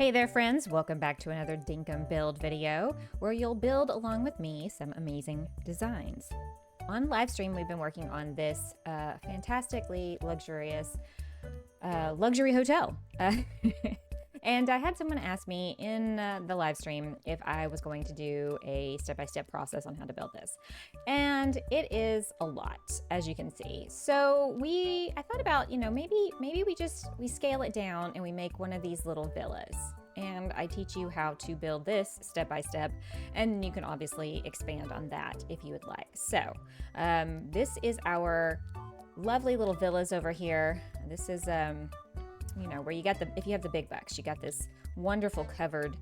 Hey there friends, welcome back to another Dinkum Build video where you'll build along with me some amazing designs. On Livestream we've been working on this fantastically luxurious luxury hotel. And I had someone ask me in the live stream if I was going to do a step-by-step process on how to build this. And it is a lot, as you can see. So I thought about, maybe we scale it down and we make one of these little villas. And I teach you how to build this step by step, and you can obviously expand on that if you would like. So this is our lovely little villas over here. This is where you got if you have the big bucks, you got this wonderful covered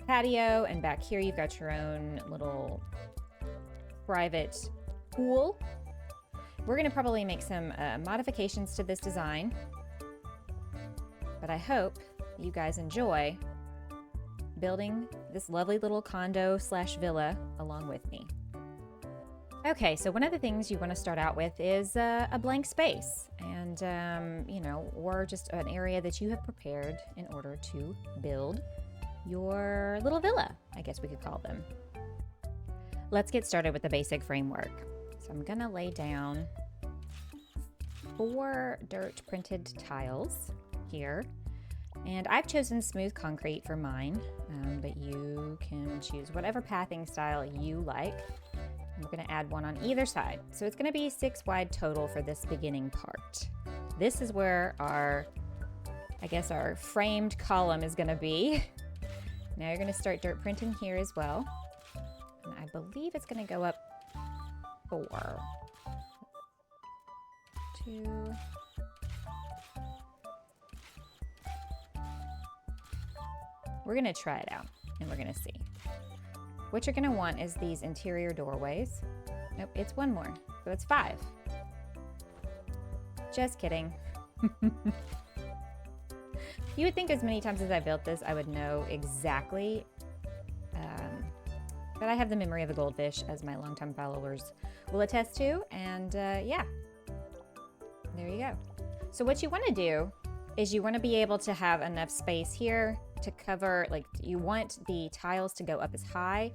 patio, and back here you've got your own little private pool. We're gonna probably make some modifications to this design, but I hope you guys enjoy building this lovely little condo slash villa along with me. Okay, so one of the things you want to start out with is a blank space, and or just an area that you have prepared in order to build your little villa, I guess we could call them. Let's get started with the basic framework. So I'm gonna lay down 4 dirt printed tiles here, and I've chosen smooth concrete for mine, but you can choose whatever pathing style you like. We're going to add one on either side. So it's going to be 6 wide total for this beginning part. This is where our framed column is going to be. Now you're going to start dirt printing here as well. And I believe it's going to go up 4. 2. We're going to try it out and we're going to see. What you're gonna want is these interior doorways. Nope, it's 1 more, so it's 5. Just kidding. You would think as many times as I built this, I would know exactly, but I have the memory of a goldfish, as my longtime followers will attest to, and yeah, there you go. So what you wanna do is you wanna be able to have enough space here to cover, you want the tiles to go up as high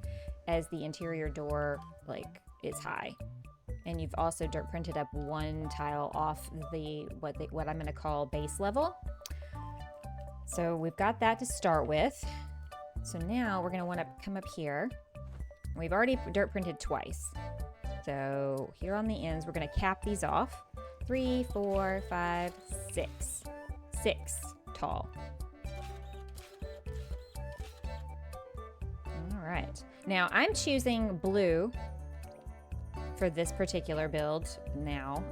as the interior door is high. And you've also dirt printed up 1 tile off what I'm going to call base level. So we've got that to start with. So now we're going to want to come up here. We've already dirt printed twice. So here on the ends, we're going to cap these off. 3, 4, 5, 6. 6 tall. All right, now I'm choosing blue for this particular build now,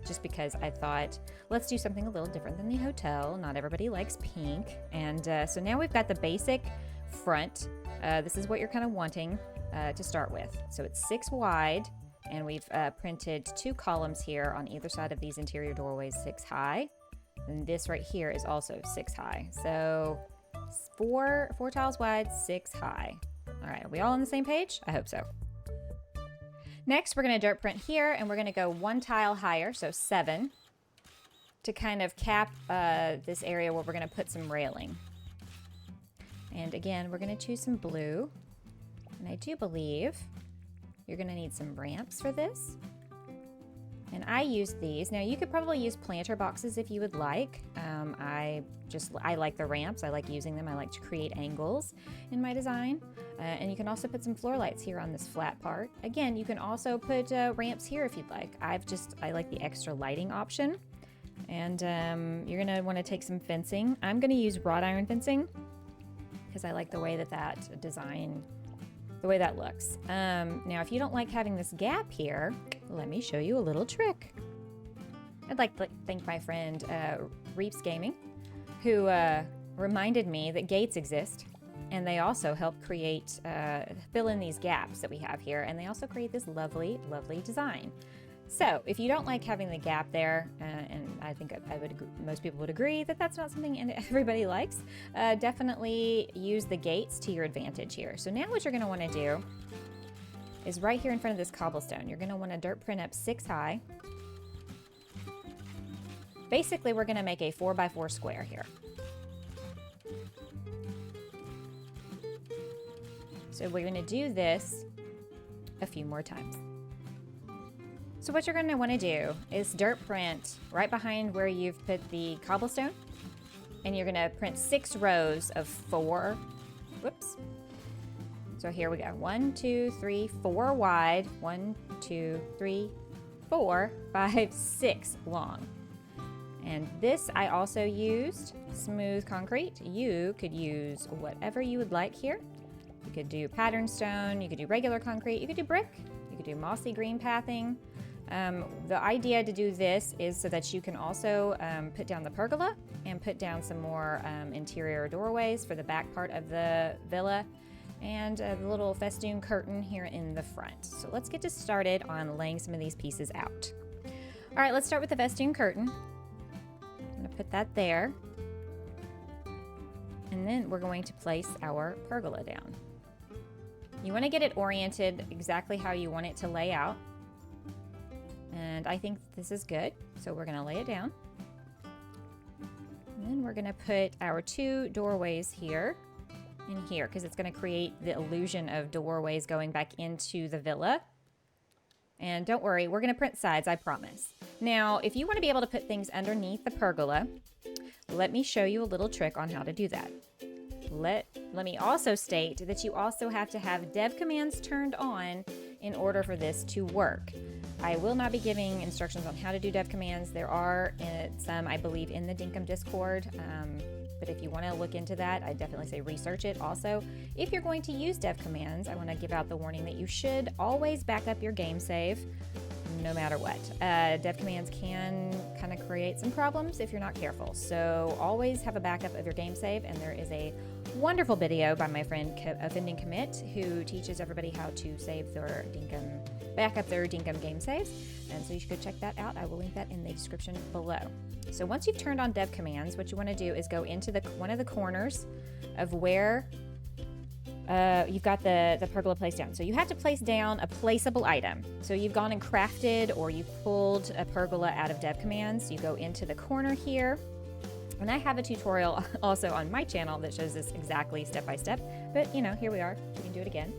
just because I thought, let's do something a little different than the hotel. Not everybody likes pink. And so now we've got the basic front. This is what you're kind of wanting to start with. So it's 6 wide, and we've printed 2 columns here on either side of these interior doorways, 6 high. And this right here is also 6 high. So 4 tiles wide, 6 high. All right, are we all on the same page? I hope so. Next, we're gonna dirt print here, and we're gonna go 1 tile higher, so 7, to kind of cap this area where we're gonna put some railing. And again, we're gonna choose some blue, and I do believe you're gonna need some ramps for this. And I use these. Now you could probably use planter boxes if you would like. I like the ramps. I like using them. I like to create angles in my design. And you can also put some floor lights here on this flat part. Again, you can also put ramps here if you'd like. I like the extra lighting option. And you're gonna wanna take some fencing. I'm gonna use wrought iron fencing because I like the way that design, the way that looks. Now, if you don't like having this gap here, let me show you a little trick. I'd like to thank my friend Reeps Gaming, who reminded me that gates exist, and they also help create, fill in these gaps that we have here, and they also create this lovely, lovely design. So if you don't like having the gap there, and I think most people would agree that that's not something everybody likes, definitely use the gates to your advantage here. So now what you're gonna wanna do is right here in front of this cobblestone, you're gonna wanna dirt print up 6 high. Basically, we're gonna make a 4x4 square here. So we're going to do this a few more times. So what you're going to want to do is dirt print right behind where you've put the cobblestone. And you're going to print 6 rows of 4. Whoops. So here we go. 1, 2, 3, 4 wide. 1, 2, 3, 4, 5, 6 long. And this I also used smooth concrete. You could use whatever you would like here. You could do pattern stone, you could do regular concrete, you could do brick, you could do mossy green pathing. The idea to do this is so that you can also put down the pergola and put down some more interior doorways for the back part of the villa and the little festoon curtain here in the front. So let's get started on laying some of these pieces out. All right, let's start with the festoon curtain. I'm gonna put that there. And then we're going to place our pergola down. You wanna get it oriented exactly how you want it to lay out. And I think this is good, so we're gonna lay it down. And then we're gonna put our 2 doorways here and here, because it's gonna create the illusion of doorways going back into the villa. And don't worry, we're gonna print sides, I promise. Now, if you wanna be able to put things underneath the pergola, let me show you a little trick on how to do that. Let me also state that you also have to have dev commands turned on in order for this to work. I will not be giving instructions on how to do dev commands. There are some, I believe, in the Dinkum Discord, but if you want to look into that, I definitely say research it. Also, if you're going to use dev commands, I want to give out the warning that you should always back up your game save, no matter what. Dev commands can kind of create some problems if you're not careful. So always have a backup of your game save, and there is a wonderful video by my friend Offending Commit who teaches everybody how to save their Dinkum, back up their Dinkum game saves. And so you should go check that out. I will link that in the description below. So once you've turned on dev commands, what you want to do is go into one of the corners of where you've got the pergola placed down. So you have to place down a placeable item. So you've gone and crafted or you pulled a pergola out of dev commands. You go into the corner here. And I have a tutorial also on my channel that shows this exactly step by step. But, you know, here we are. We can do it again.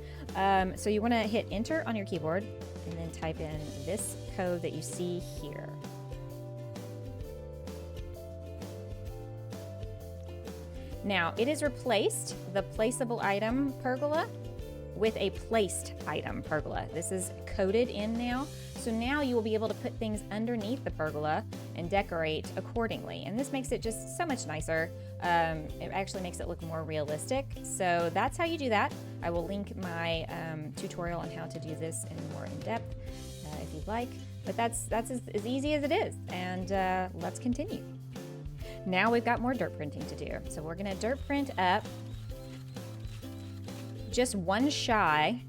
So you want to hit enter on your keyboard and then type in this code that you see here. Now, it has replaced the placeable item pergola with a placed item pergola. This is coded in now. So now you will be able to put things underneath the pergola and decorate accordingly. And this makes it just so much nicer. It actually makes it look more realistic. So that's how you do that. I will link my tutorial on how to do this in more in depth if you'd like. But that's as easy as it is. And let's continue. Now we've got more dirt printing to do. So we're gonna dirt print up just one shy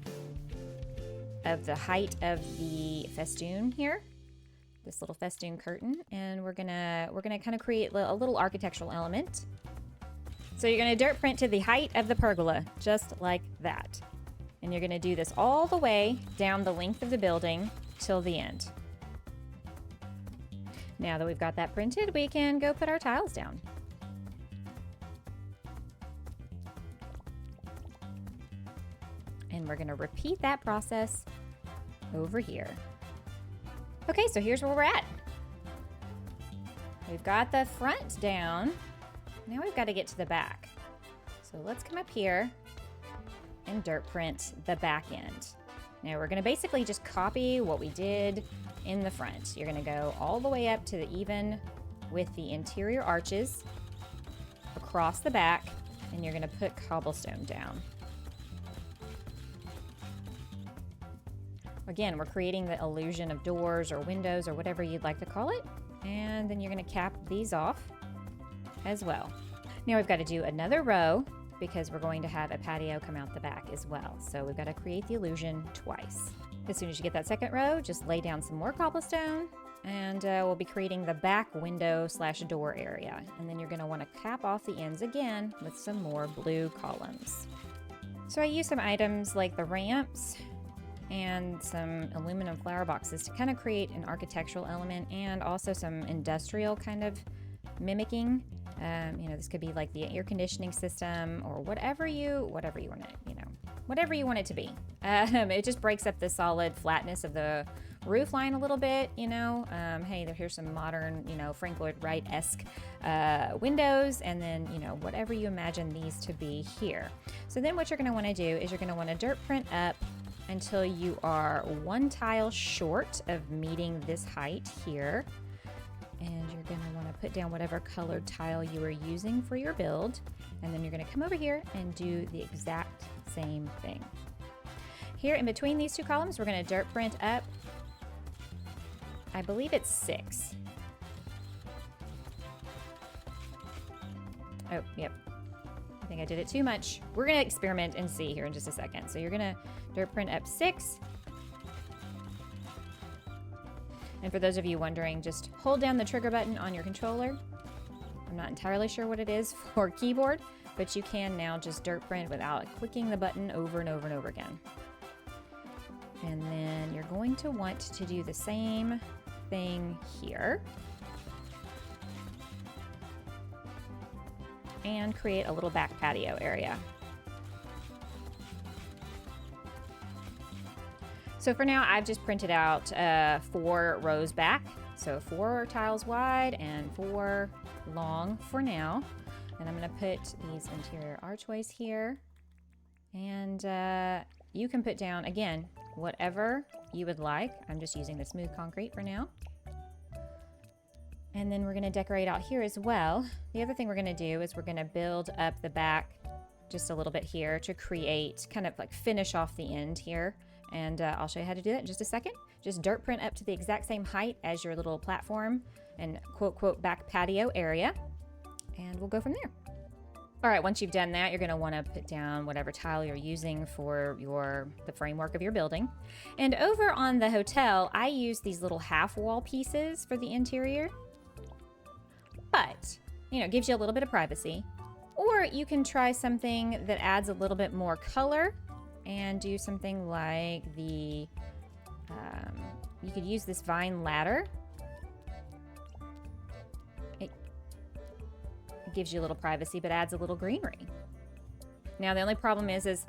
of the height of the festoon here, this little festoon curtain, and we're gonna kind of create a little architectural element. So you're gonna dirt print to the height of the pergola, just like that. And you're gonna do this all the way down the length of the building till the end. Now that we've got that printed, we can go put our tiles down. And we're gonna repeat that process over here. Okay, so here's where we're at. We've got the front down. Now we've got to get to the back. So let's come up here and dirt print the back end. Now we're gonna basically just copy what we did in the front. You're gonna go all the way up to the even with the interior arches across the back, and you're gonna put cobblestone down. Again, we're creating the illusion of doors or windows or whatever you'd like to call it. And then you're gonna cap these off as well. Now we've got to do another row because we're going to have a patio come out the back as well. So we've got to create the illusion twice. As soon as you get that second row, just lay down some more cobblestone and we'll be creating the back window / door area. And then you're gonna wanna cap off the ends again with some more blue columns. So I use some items like the ramps and some aluminum flower boxes to kind of create an architectural element and also some industrial kind of mimicking. You know, this could be like the air conditioning system or whatever you want to, whatever you want it to be. It just breaks up the solid flatness of the roof line a little bit, you know. Hey, here's some modern, you know, Frank Lloyd Wright-esque windows, and then, you know, whatever you imagine these to be here. So then what you're going to want to do is you're going to want to dirt print up until you are one tile short of meeting this height here. And you're going to want to put down whatever colored tile you are using for your build. And then you're going to come over here and do the exact same thing. Here in between these two columns, we're going to dirt print up, I believe it's 6. Oh, yep. I think I did it too much. We're going to experiment and see here in just a second. So you're going to dirt print up 6. And for those of you wondering, just hold down the trigger button on your controller. I'm not entirely sure what it is for keyboard, but you can now just dirt print without clicking the button over and over and over again. And then you're going to want to do the same thing here. And create a little back patio area. So for now, I've just printed out 4 rows back. So 4 tiles wide and 4 long for now. And I'm gonna put these interior archways here. And you can put down, again, whatever you would like. I'm just using the smooth concrete for now. And then we're gonna decorate out here as well. The other thing we're gonna do is we're gonna build up the back just a little bit here to create, kind of like finish off the end here. And I'll show you how to do that in just a second. Just dirt print up to the exact same height as your little platform and quote back patio area. And we'll go from there. All right, once you've done that, you're gonna wanna put down whatever tile you're using for the framework of your building. And over on the hotel, I use these little half wall pieces for the interior. But, you know, it gives you a little bit of privacy. Or you can try something that adds a little bit more color and do something like you could use this vine ladder. It gives you a little privacy, but adds a little greenery. Now, the only problem is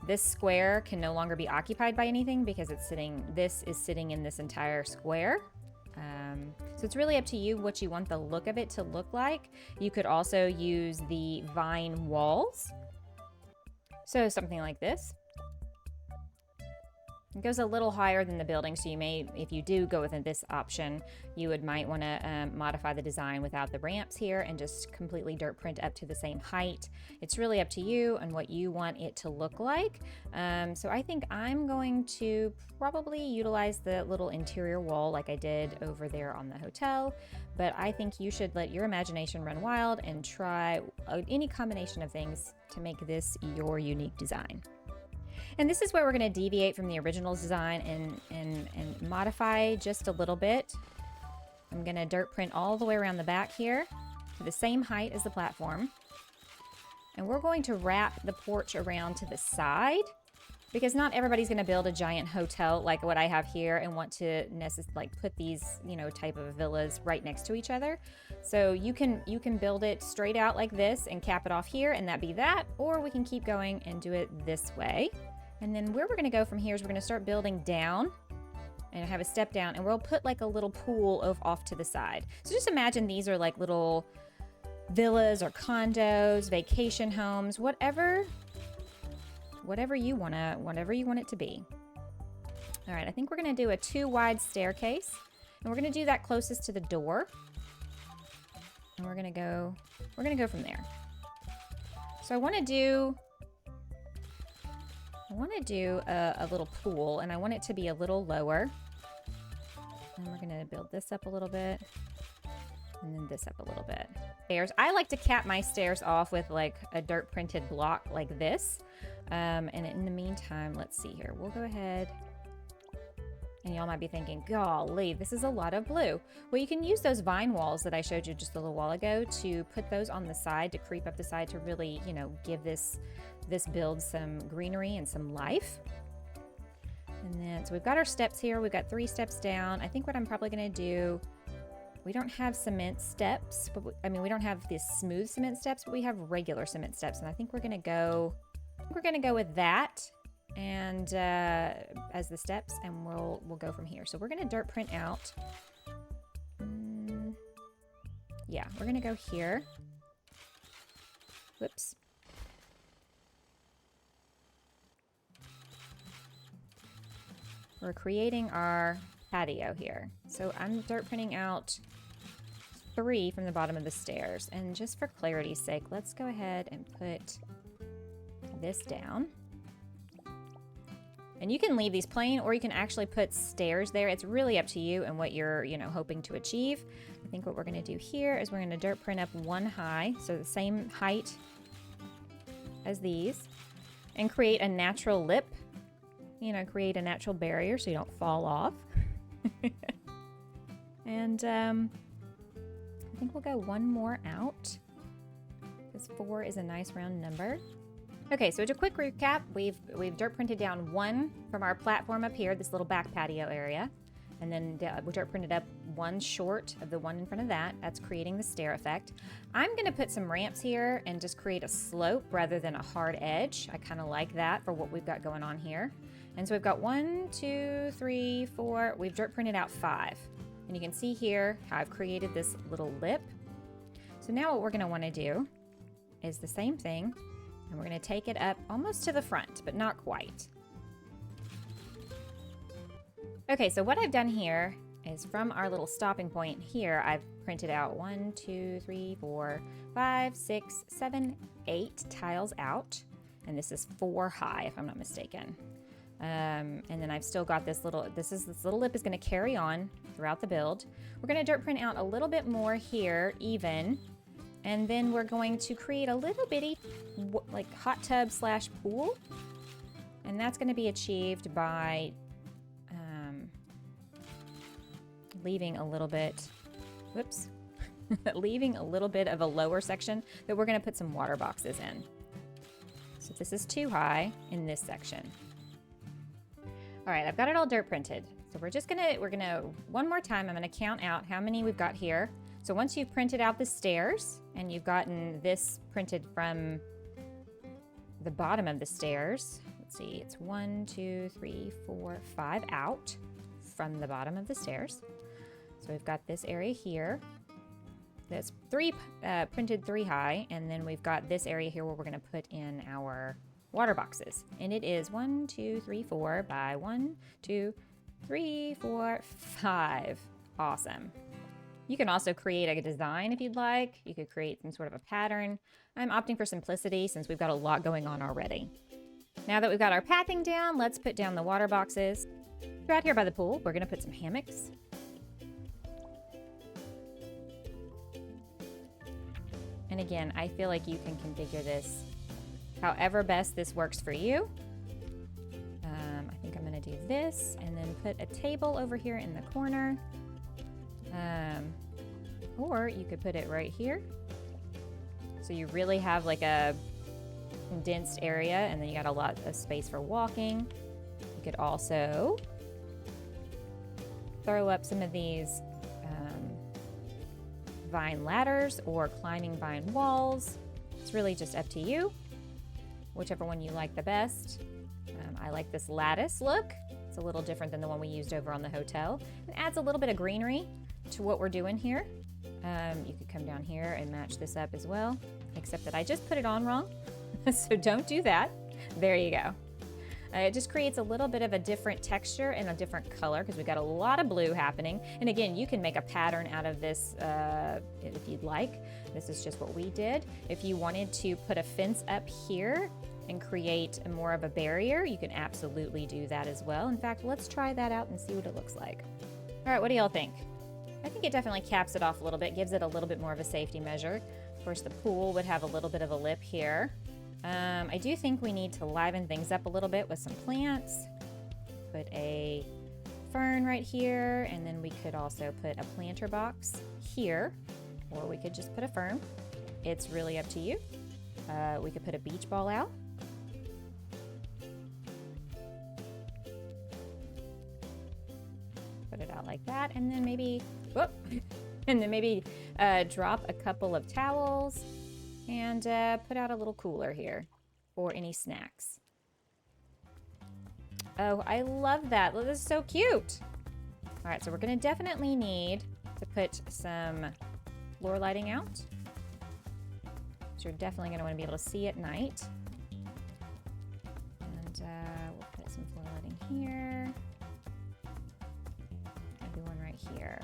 this square can no longer be occupied by anything because this is sitting in this entire square. So it's really up to you what you want the look of it to look like. You could also use the vine walls. So something like this. It goes a little higher than the building, so you may, if you do go with this option, you might want to modify the design without the ramps here and just completely dirt print up to the same height. It's really up to you and what you want it to look like. So I think I'm going to probably utilize the little interior wall like I did over there on the hotel, but I think you should let your imagination run wild and try any combination of things to make this your unique design. And this is where we're going to deviate from the original design and modify just a little bit. I'm going to dirt print all the way around the back here to the same height as the platform. And we're going to wrap the porch around to the side because not everybody's going to build a giant hotel like what I have here and want to put these, you know, type of villas right next to each other. So you can build it straight out like this and cap it off here and that be that, or we can keep going and do it this way. And then where we're going to go from here is we're going to start building down and have a step down, and we'll put like a little pool off to the side. So just imagine these are like little villas or condos, vacation homes, whatever you want it to be. All right, I think we're going to do a 2 wide staircase, and we're going to do that closest to the door. And we're going to go from there. So I want to do a little pool, and I want it to be a little lower. And we're going to build this up a little bit, and then this up a little bit. Stairs. I like to cap my stairs off with like a dirt printed block like this. And in the meantime, let's see here. We'll go ahead. And y'all might be thinking, golly, this is a lot of blue. Well, you can use those vine walls that I showed you just a little while ago to put those on the side to creep up the side to really, you know, give this build some greenery and some life. And then, so we've got our steps here. We've got 3 steps down. I think what I'm probably going to do, we don't have cement steps, but we don't have these smooth cement steps, but we have regular cement steps. And I think we're going to go We're gonna go with that and as the steps, and we'll go from here. So we're gonna dirt print out. Yeah, we're gonna go here. Whoops. We're creating our patio here. So I'm dirt printing out 3 from the bottom of the stairs. And just for clarity's sake, let's go ahead and put this down. And you can leave these plain, or you can actually put stairs there. It's really up to you and what you're, hoping to achieve. I think what we're gonna do here is we're gonna dirt print up 1 high, so the same height as these, and create a natural lip. Create a natural barrier so you don't fall off. And I think we'll go 1 more out, because 4 is a nice round number. Okay, so to quick recap, we've dirt printed down 1 from our platform up here, this little back patio area, and then we dirt printed up 1 short of the one in front of that. That's creating the stair effect. I'm gonna put some ramps here and just create a slope rather than a hard edge. I kind of like that for what we've got going on here. And so we've got 1, 2, 3, 4, we've dirt printed out 5. And you can see here how I've created this little lip. So now what we're gonna wanna do is the same thing, and we're gonna take it up almost to the front, but not quite. Okay, so what I've done here is from our little stopping point here, I've printed out 1, 2, 3, 4, 5, 6, 7, 8 tiles out. And this is 4 high, if I'm not mistaken. And then I've still got this little lip is gonna carry on throughout the build. We're gonna dirt print out a little bit more here, even. And then we're going to create a little bitty like hot tub / pool. And that's gonna be achieved by leaving a little bit, whoops, leaving a little bit of a lower section that we're gonna put some water boxes in. So this is too high in this section. All right, I've got it all dirt printed. So we're gonna, one more time, I'm gonna count out how many we've got here. So once you've printed out the stairs and you've gotten this printed from the bottom of the stairs, let's see, it's 1, 2, 3, 4, 5 out from the bottom of the stairs. So we've got this area here. That's 3 printed 3 high, and then we've got this area here where we're gonna put in our water boxes. And it is 1, 2, 3, 4 by 1, 2, 3, 4, 5. Awesome. You can also create a design if you'd like. You could create some sort of a pattern. I'm opting for simplicity since we've got a lot going on already. Now that we've got our pathing down, let's put down the water boxes. Right here by the pool, we're gonna put some hammocks. And again, I feel like you can configure this however best this works for you. I think I'm gonna do this and then put a table over here in the corner. Or you could put it right here. So you really have like a condensed area, and then you got a lot of space for walking. You could also throw up some of these vine ladders or climbing vine walls. It's really just up to you, whichever one you like the best. I like this lattice look. It's a little different than the one we used over on the hotel. It adds a little bit of greenery to what we're doing here. You could come down here and match this up as well, except that I just put it on wrong. So don't do that. There you go. It just creates a little bit of a different texture and a different color because we've got a lot of blue happening. And again, you can make a pattern out of this if you'd like. This is just what we did. If you wanted to put a fence up here and create more of a barrier, you can absolutely do that as well. In fact, let's try that out and see what it looks like. All right, what do y'all think? I think it definitely caps it off a little bit, gives it a little bit more of a safety measure. Of course, the pool would have a little bit of a lip here. I do think we need to liven things up a little bit with some plants. Put a fern right here, and then we could also put a planter box here, or we could just put a fern. It's really up to you. We could put a beach ball out. Put it out like that, and then maybe, whoop, and then maybe drop a couple of towels and put out a little cooler here. or any snacks. Oh, I love that. This is so cute. All right, so we're gonna definitely need to put some floor lighting out. So you're definitely gonna wanna be able to see at night. And we'll put some floor lighting here. Maybe one right here.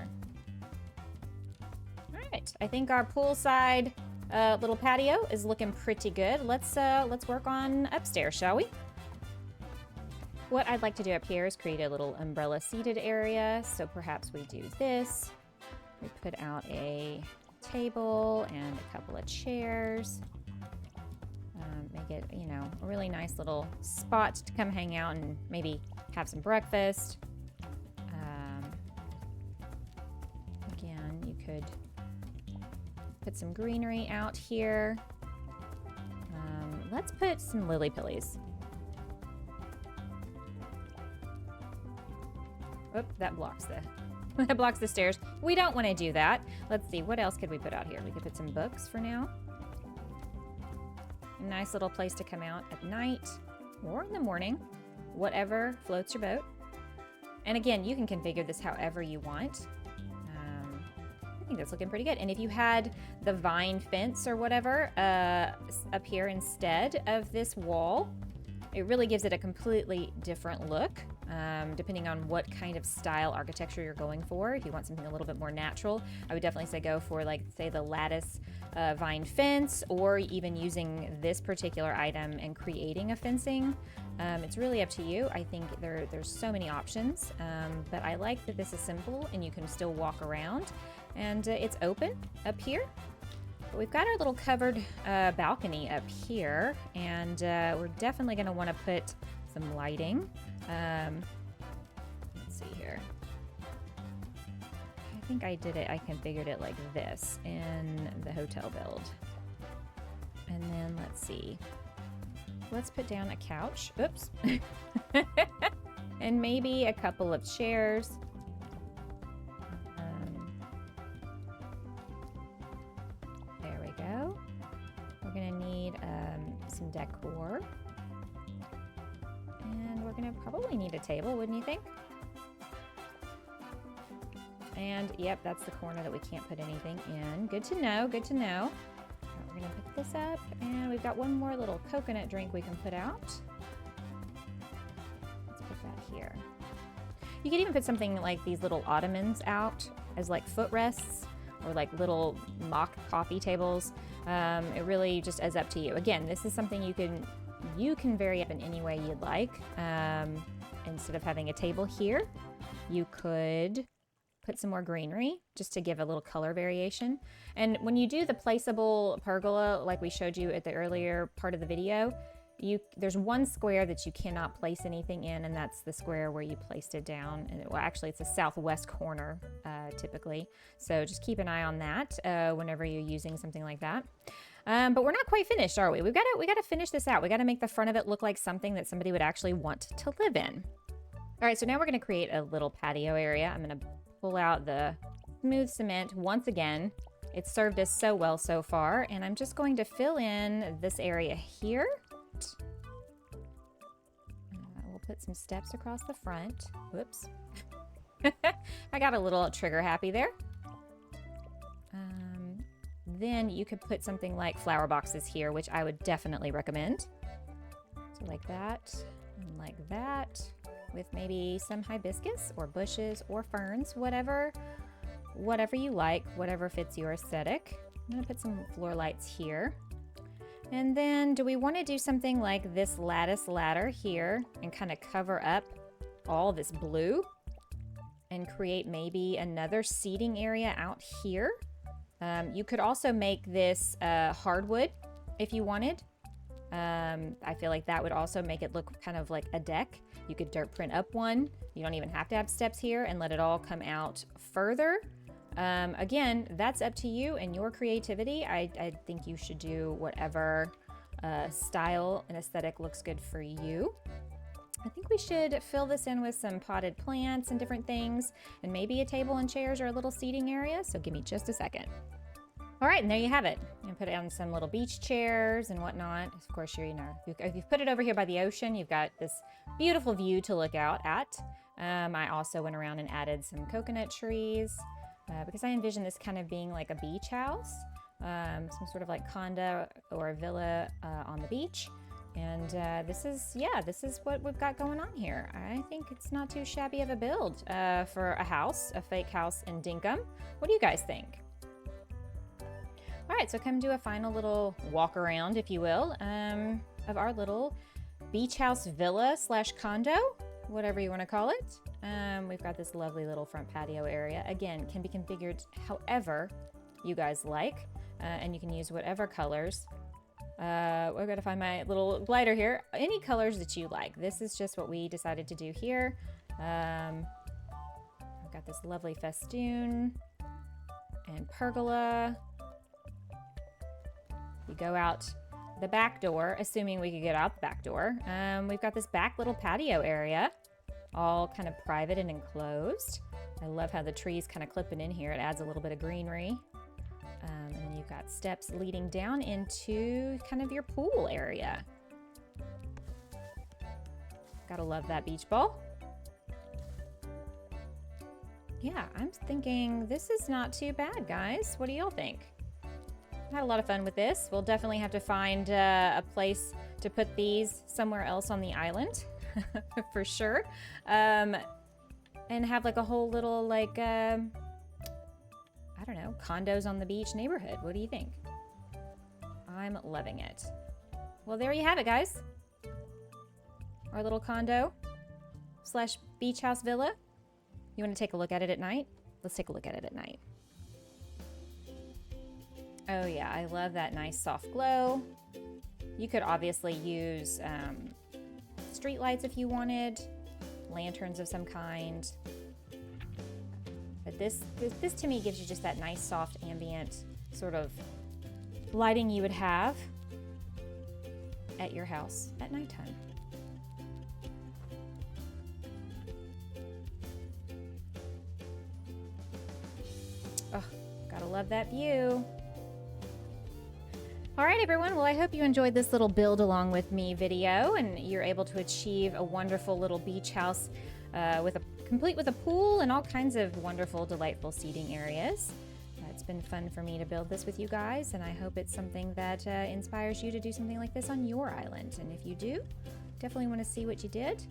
All right, I think our poolside little patio is looking pretty good. Let's work on upstairs, shall we? What I'd like to do up here is create a little umbrella seated area. So perhaps we do this. We put out a table and a couple of chairs. Make it, you know, a really nice little spot to come hang out and maybe have some breakfast. Again, you could put some greenery out here. Let's put some lily pillies. Oop, that blocks that blocks the stairs. We don't want to do that. Let's see, what else could we put out here? We could put some books for now. A nice little place to come out at night or in the morning, whatever floats your boat. And again, you can configure this however you want. I think that's looking pretty good. And if you had the vine fence or whatever up here instead of this wall, it really gives it a completely different look, depending on what kind of style architecture you're going for. If you want something a little bit more natural, I would definitely say go for, like, say, the lattice vine fence, or even using this particular item and creating a fencing. It's really up to you. I think there's so many options, but I like that this is simple and you can still walk around, and it's open up here. But we've got our little covered balcony up here, and we're definitely going to want to put some lighting. Let's see here. I think I configured it like this in the hotel build. And then let's see. Let's put down a couch. Oops. And maybe a couple of chairs. There we go. We're gonna need some decor. And we're gonna probably need a table, wouldn't you think? And yep, that's the corner that we can't put anything in. Good to know, good to know. Right, we're gonna pick this up, and we've got one more little coconut drink we can put out. Let's put that here. You could even put something like these little ottomans out as like footrests, or like little mock coffee tables. It really just is up to you. Again, this is something you can vary up in any way you'd like. Instead of having a table here, you could put some more greenery just to give a little color variation. And when you do the placeable pergola, like we showed you at the earlier part of the video, there's one square that you cannot place anything in, and that's the square where you placed it down. And well, actually, it's the southwest corner typically. So just keep an eye on that whenever you're using something like that. But we're not quite finished, are we? We gotta finish this out. We gotta make the front of it look like something that somebody would actually want to live in. All right, so now we're gonna create a little patio area. I'm gonna pull out the smooth cement once again. It's served us so well so far, and I'm just going to fill in this area here. We'll put some steps across the front. Whoops. I got a little trigger happy there. Then you could put something like flower boxes here, which I would definitely recommend. So like that, and like that, with maybe some hibiscus or bushes or ferns, whatever you like, whatever fits your aesthetic. I'm gonna put some floor lights here. And then do we want to do something like this lattice ladder here and kind of cover up all this blue and create maybe another seating area out here? You could also make this hardwood if you wanted. I feel like that would also make it look kind of like a deck. You could dirt print up one. You don't even have to have steps here, and let it all come out further. Again, that's up to you and your creativity. I think you should do whatever style and aesthetic looks good for you. I think we should fill this in with some potted plants and different things, and maybe a table and chairs or a little seating area. So give me just a second. All right, and there you have it. And put it on some little beach chairs and whatnot. Of course, if you've put it over here by the ocean, you've got this beautiful view to look out at. I also went around and added some coconut trees because I envision this kind of being like a beach house, some sort of like condo or a villa on the beach. And this is what we've got going on here. I think it's not too shabby of a build for a fake house in Dinkum. What do you guys think? All right, so come do a final little walk around, if you will, of our little beach house villa / condo, whatever you want to call it. We've got this lovely little front patio area. Again, can be configured however you guys like, and you can use whatever colors. We're gonna find my little glider here. Any colors that you like. This is just what we decided to do here. I've got this lovely festoon and pergola. You go out the back door, assuming we could get out the back door. We've got this back little patio area, all kind of private and enclosed. I love how the trees kind of clipping in here. It adds a little bit of greenery. And then you've got steps leading down into kind of your pool area. Gotta love that beach ball. Yeah, I'm thinking this is not too bad, guys. What do y'all think? Had a lot of fun with this. We'll definitely have to find a place to put these somewhere else on the island for sure. And have like a whole little like, I don't know, condos on the beach neighborhood. What do you think? I'm loving it. Well, there you have it, guys. Our little condo / beach house villa. You want to take a look at it at night? Let's take a look at it at night. Oh yeah, I love that nice soft glow. You could obviously use street lights if you wanted, lanterns of some kind. But this to me gives you just that nice soft ambient sort of lighting you would have at your house at nighttime. Oh, gotta love that view. All right, everyone. Well, I hope you enjoyed this little build along with me video and you're able to achieve a wonderful little beach house complete with a pool and all kinds of wonderful, delightful seating areas. It's been fun for me to build this with you guys, and I hope it's something that inspires you to do something like this on your island. And if you do, definitely want to see what you did.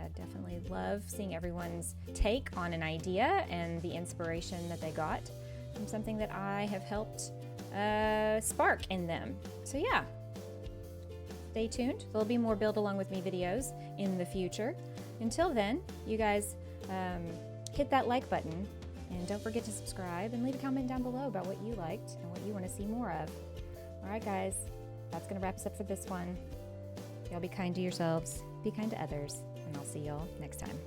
I definitely love seeing everyone's take on an idea and the inspiration that they got from something that I have helped spark in them. So yeah, stay tuned. There'll be more build along with me videos in the future. Until then, you guys hit that like button and don't forget to subscribe and leave a comment down below about what you liked and what you want to see more of. All right, guys, that's going to wrap us up for this one. Y'all be kind to yourselves, be kind to others, and I'll see y'all next time.